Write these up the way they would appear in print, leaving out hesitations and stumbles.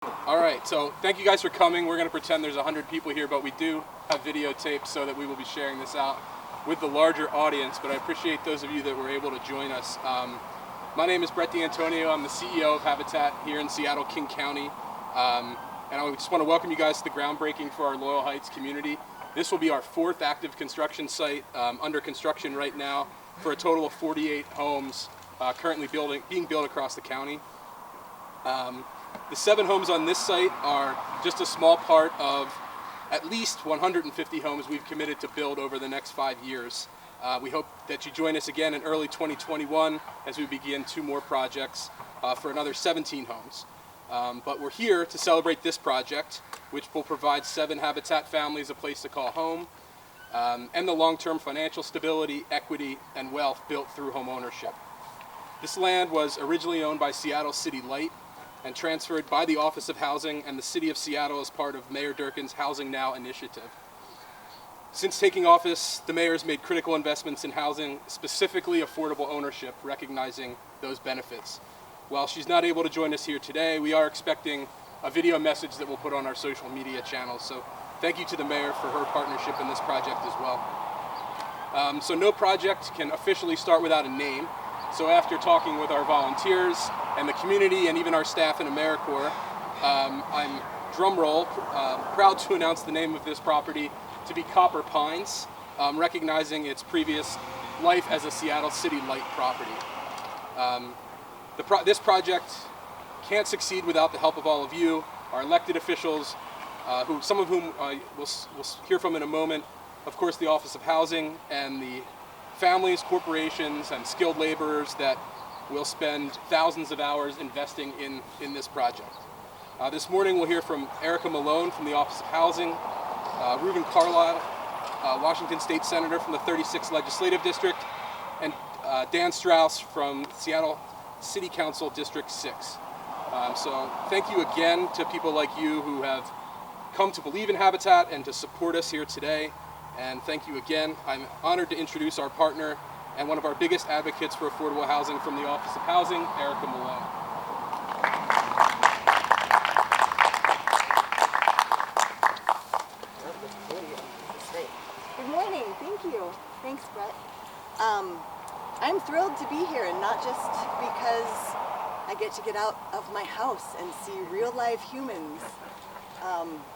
All right, so thank you guys for coming. We're going to pretend there's 100 people here, but we do have videotape so that we will be sharing this out with the larger audience, but I appreciate those of you that were able to join us. My name is Brett D'Antonio. I'm the CEO of Habitat here in Seattle, King County. And I just want to welcome you guys to the groundbreaking for our Loyal Heights community. This will be our fourth active construction site under construction right now for a total of 48 homes currently being built across the county. The 7 homes on this site are just a small part of at least 150 homes we've committed to build over the next 5 years. We hope that you join us again in early 2021 as we begin 2 more projects for another 17 homes. But we're here to celebrate this project, which will provide 7 Habitat families a place to call home, and the long-term financial stability, equity, and wealth built through home ownership. This land was originally owned by Seattle City Light and transferred by the Office of Housing and the City of Seattle as part of Mayor Durkan's Housing Now initiative. Since taking office, the mayor's made critical investments in housing, specifically affordable ownership, recognizing those benefits. While she's not able to join us here today, we are expecting a video message that we'll put on our social media channels. So thank you to the mayor for her partnership in this project as well. So no project can officially start without a name. So after talking with our volunteers and the community and even our staff in AmeriCorps, I'm, drumroll, proud to announce the name of this property to be Copper Pines, recognizing its previous life as a Seattle City Light property. This project can't succeed without the help of all of you, our elected officials, some of whom we'll hear from in a moment, of course the Office of Housing, and the families, corporations, and skilled laborers that will spend thousands of hours investing in this project. This morning we'll hear from Erica Malone from the Office of Housing, Reuben Carlisle, Washington State Senator from the 36th Legislative District, and Dan Strauss from Seattle City Council District 6. So thank you again to people like you who have come to believe in Habitat and to support us here today. And thank you again. I'm honored to introduce our partner and one of our biggest advocates for affordable housing from the Office of Housing, Erica Malone. Good morning, thank you. Thanks, Brett. I'm thrilled to be here, and not just because I get out of my house and see real live humans,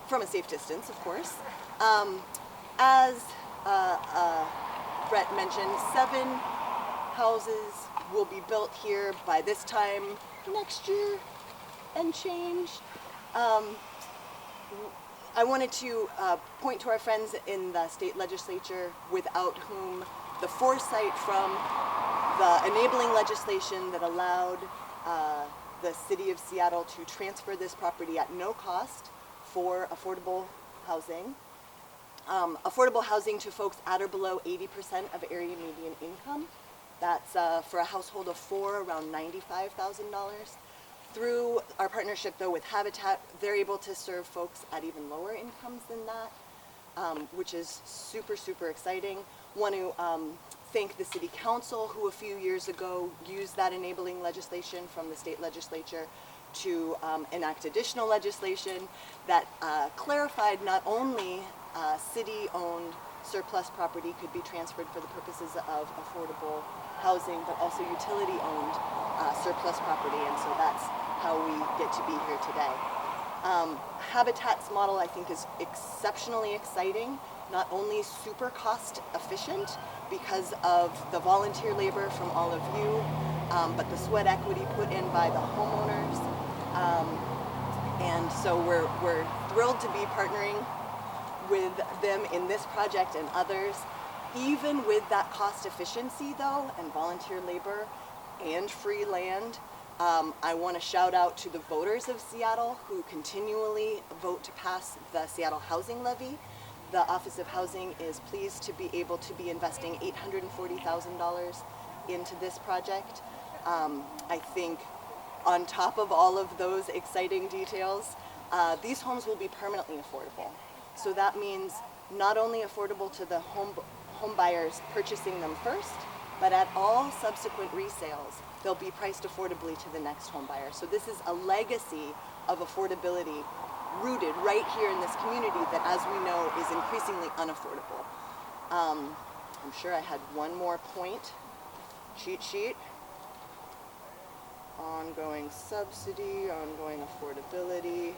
from a safe distance, of course. As Brett mentioned, 7 houses will be built here by this time next year and change. I wanted to point to our friends in the state legislature, without whom the foresight from the enabling legislation that allowed the city of Seattle to transfer this property at no cost for affordable housing. Affordable housing to folks at or below 80% of area median income. That's for a household of 4, around $95,000. Through our partnership, though, with Habitat, they're able to serve folks at even lower incomes than that, which is super, super exciting. Want to thank the City Council, who a few years ago used that enabling legislation from the state legislature to enact additional legislation that clarified not only city-owned surplus property could be transferred for the purposes of affordable housing, but also utility-owned surplus property, and so that's how we get to be here today. Habitat's model, I think, is exceptionally exciting, not only super cost efficient because of the volunteer labor from all of you, but the sweat equity put in by the homeowners. And so we're thrilled to be partnering with them in this project and others. Even with that cost efficiency, though, and volunteer labor and free land, I want to shout out to the voters of Seattle who continually vote to pass the Seattle Housing Levy. The Office of Housing is pleased to be able to be investing $840,000 into this project. I think on top of all of those exciting details, these homes will be permanently affordable. So that means not only affordable to the home buyers purchasing them first, but at all subsequent resales, they'll be priced affordably to the next home buyer. So this is a legacy of affordability rooted right here in this community that, as we know, is increasingly unaffordable. I'm sure I had one more point. Cheat sheet. Ongoing subsidy, ongoing affordability.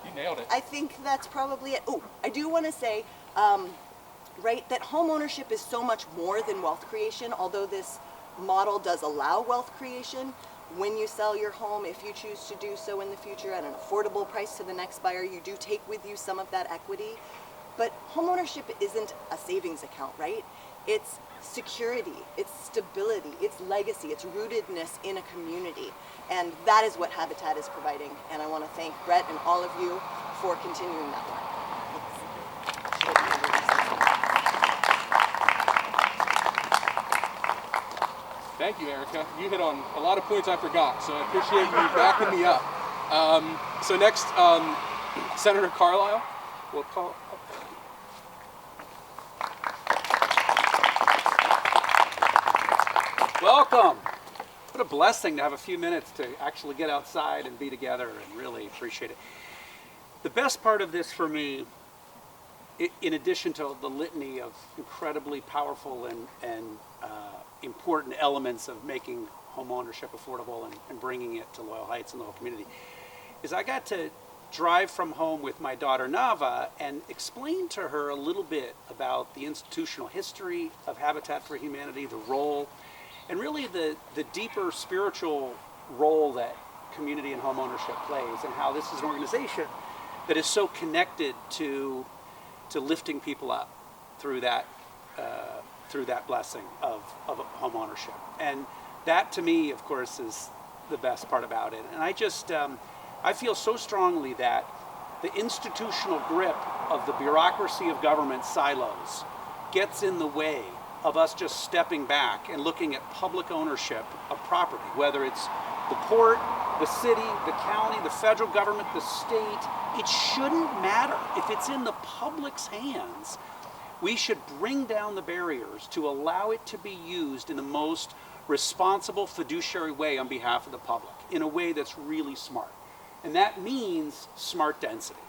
You nailed it. I think that's probably it. Oh, I do want to say, right, that home ownership is so much more than wealth creation, although this model does allow wealth creation. When you sell your home, if you choose to do so in the future at an affordable price to the next buyer, you do take with you some of that equity. But home ownership isn't a savings account, right? It's security, it's stability, it's legacy, it's rootedness in a community. And that is what Habitat is providing. And I want to thank Brett and all of you for continuing that work. Thank you, Erica. You hit on a lot of points I forgot, so I appreciate you backing me up. So next, Senator Carlisle will call. Welcome. What a blessing to have a few minutes to actually get outside and be together, and really appreciate it. The best part of this for me, in addition to the litany of incredibly powerful and important elements of making home ownership affordable and bringing it to Loyal Heights and the whole community, is I got to drive from home with my daughter Nava and explain to her a little bit about the institutional history of Habitat for Humanity, the role, and really the deeper spiritual role that community and home ownership plays, and how this is an organization that is so connected to lifting people up through that blessing of home ownership. And that, to me, of course, is the best part about it. And I just I feel so strongly that the institutional grip of the bureaucracy of government silos gets in the way of us just stepping back and looking at public ownership of property, whether it's the port, the city, the county, the federal government, the state. It shouldn't matter. If it's in the public's hands, we should bring down the barriers to allow it to be used in the most responsible fiduciary way on behalf of the public, in a way that's really smart. And that means smart density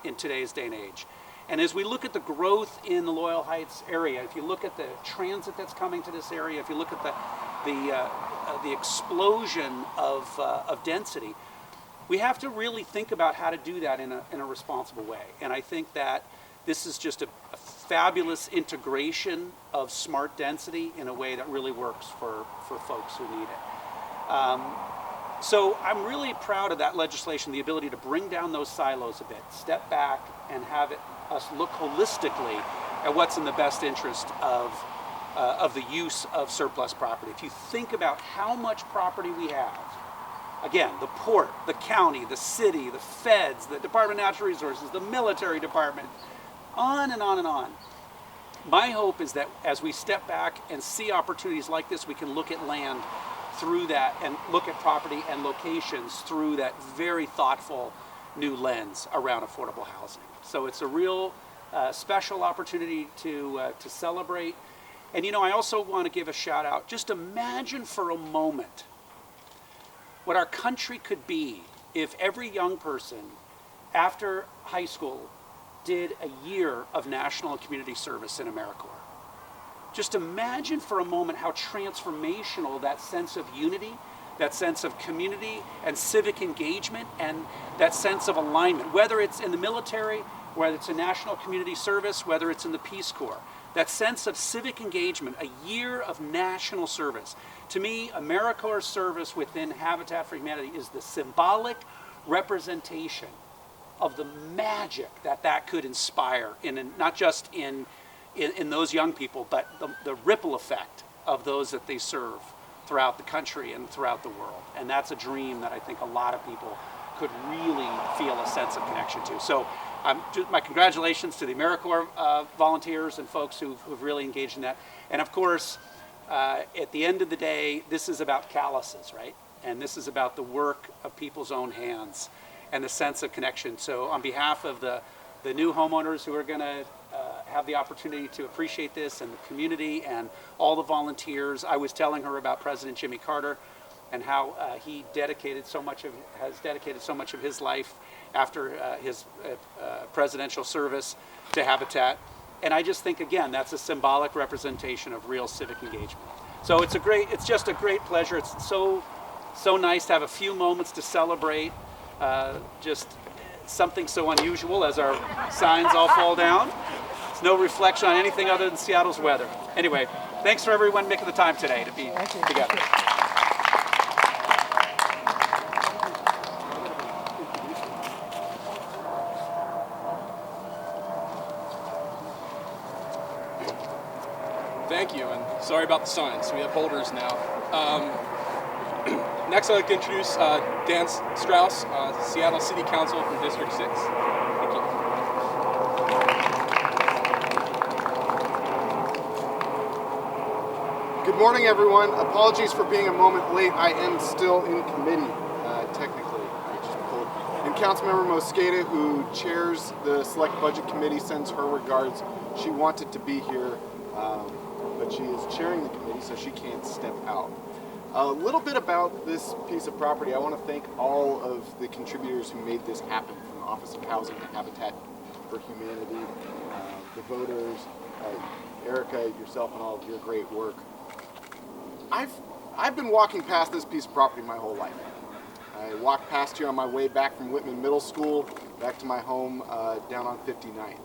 in today's day and age. And as we look at the growth in the Loyal Heights area, if you look at the transit that's coming to this area, if you look at the explosion of density, we have to really think about how to do that in a responsible way. And I think that this is just a fabulous integration of smart density in a way that really works for folks who need it. So I'm really proud of that legislation, the ability to bring down those silos a bit, step back and have us look holistically at what's in the best interest of the use of surplus property. If you think about how much property we have, again, the port, the county, the city, the feds, the Department of Natural Resources, the military department, on and on and on. My hope is that as we step back and see opportunities like this, we can look at land through that and look at property and locations through that very thoughtful new lens around affordable housing. So it's a real special opportunity to celebrate. And I also want to give a shout out. Just imagine for a moment what our country could be if every young person after high school did a year of national and community service in AmeriCorps. Just imagine for a moment how transformational that sense of unity, that sense of community and civic engagement, and that sense of alignment, whether it's in the military, whether it's in national community service, whether it's in the Peace Corps, that sense of civic engagement, a year of national service. To me, AmeriCorps service within Habitat for Humanity is the symbolic representation of the magic that could inspire, not just in those young people, but the ripple effect of those that they serve throughout the country and throughout the world. And that's a dream that I think a lot of people could really feel a sense of connection to. So my congratulations to the AmeriCorps volunteers and folks who've really engaged in that. And of course, at the end of the day, this is about calluses, right? And this is about the work of people's own hands and the sense of connection. So on behalf of the new homeowners who are going to have the opportunity to appreciate this, and the community and all the volunteers, I was telling her about President Jimmy Carter and how he has dedicated so much of his life after his presidential service to Habitat. And I just think, again, that's a symbolic representation of real civic engagement. So it's just a great pleasure. It's so nice to have a few moments to celebrate just something so unusual as our signs all fall down. It's no reflection on anything other than Seattle's weather. Anyway, thanks for everyone making the time today to be together. Thank you, and sorry about the signs. We have holders now. Next, I'd like to introduce Dan Strauss, Seattle City Council from District 6. Thank you. Good morning, everyone. Apologies for being a moment late. I am still in committee, technically. I just pulled. And Councilmember Mosqueda, who chairs the Select Budget Committee, sends her regards. She wanted to be here, but she is chairing the committee, so she can't step out. A little bit about this piece of property. I want to thank all of the contributors who made this happen, from the Office of Housing to Habitat for Humanity, the voters, Erica, yourself, and all of your great work. I've been walking past this piece of property my whole life. I walked past here on my way back from Whitman Middle School, back to my home down on 59.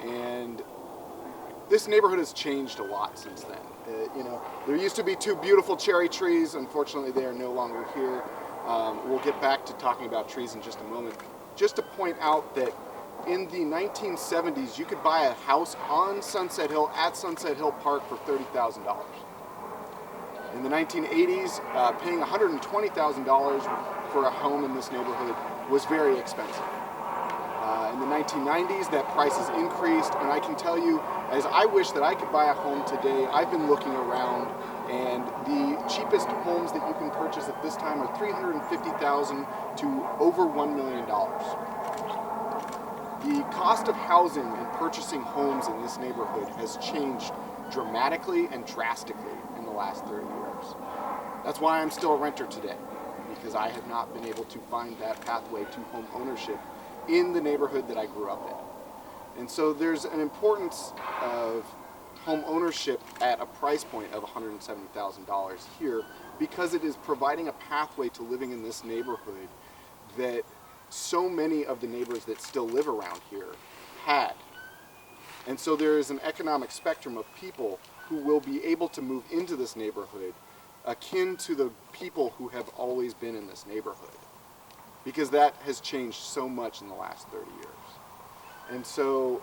And this neighborhood has changed a lot since then. You know, there used to be two beautiful cherry trees. Unfortunately, they are no longer here. We'll get back to talking about trees in just a moment. Just to point out that in the 1970s, you could buy a house on Sunset Hill at Sunset Hill Park for $30,000. In the 1980s, paying $120,000 for a home in this neighborhood was very expensive. In the 1990s, that price has increased, and I can tell you, as I wish that I could buy a home today, I've been looking around, and the cheapest homes that you can purchase at this time are $350,000 to over $1 million. The cost of housing and purchasing homes in this neighborhood has changed dramatically and drastically in the last 30 years. That's why I'm still a renter today, because I have not been able to find that pathway to home ownership in the neighborhood that I grew up in. And so there's an importance of home ownership at a price point of $170,000 here, because it is providing a pathway to living in this neighborhood that so many of the neighbors that still live around here had. And so there is an economic spectrum of people who will be able to move into this neighborhood akin to the people who have always been in this neighborhood, because that has changed so much in the last 30 years. And so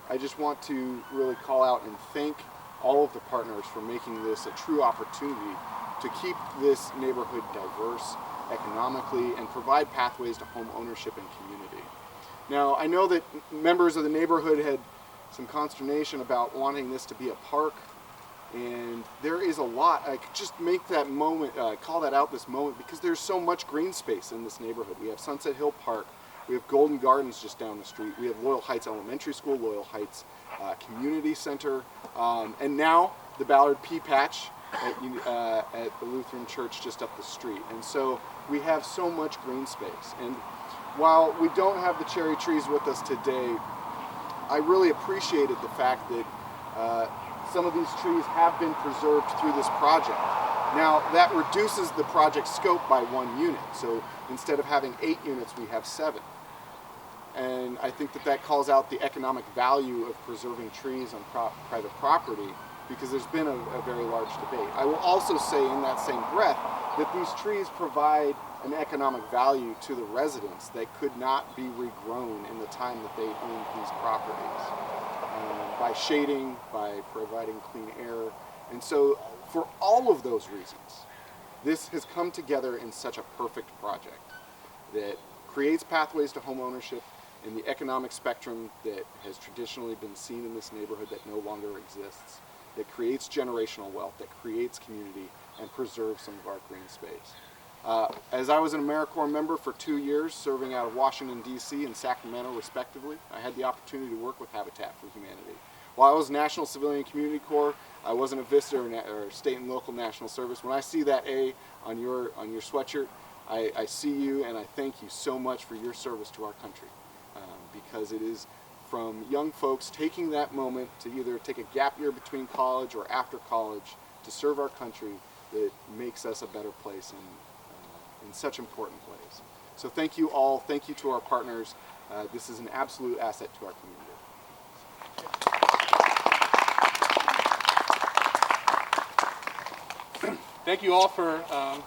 I just want to really call out and thank all of the partners for making this a true opportunity to keep this neighborhood diverse economically and provide pathways to home ownership and community. Now, I know that members of the neighborhood had some consternation about wanting this to be a park, and there is a lot. I could just make that moment, call that out this moment, because there's so much green space in this neighborhood. We have Sunset Hill Park, we have Golden Gardens just down the street, we have Loyal Heights Elementary School, Loyal Heights Community Center, and now the Ballard Pea Patch at the Lutheran Church just up the street. And so we have so much green space. And while we don't have the cherry trees with us today, I really appreciated the fact that some of these trees have been preserved through this project. Now, that reduces the project scope by 1 unit. So instead of having 8 units, we have 7. And I think that that calls out the economic value of preserving trees on private property, because there's been a very large debate. I will also say in that same breath that these trees provide an economic value to the residents that could not be regrown in the time that they owned these properties, by shading, by providing clean air. And so for all of those reasons, this has come together in such a perfect project that creates pathways to home ownership in the economic spectrum that has traditionally been seen in this neighborhood that no longer exists, that creates generational wealth, that creates community, and preserves some of our green space. As I was an AmeriCorps member for 2 years, serving out of Washington, D.C. and Sacramento, respectively, I had the opportunity to work with Habitat for Humanity. While I was National Civilian Community Corps, I wasn't a visitor or state and local national service. When I see that A on your sweatshirt, I see you and I thank you so much for your service to our country, because it is from young folks taking that moment to either take a gap year between college or after college to serve our country that makes us a better place in such important ways. So thank you all. Thank you to our partners. This is an absolute asset to our community. Thank you all for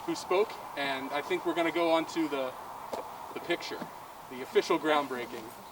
who spoke, and I think we're going to go on to the picture, the official groundbreaking.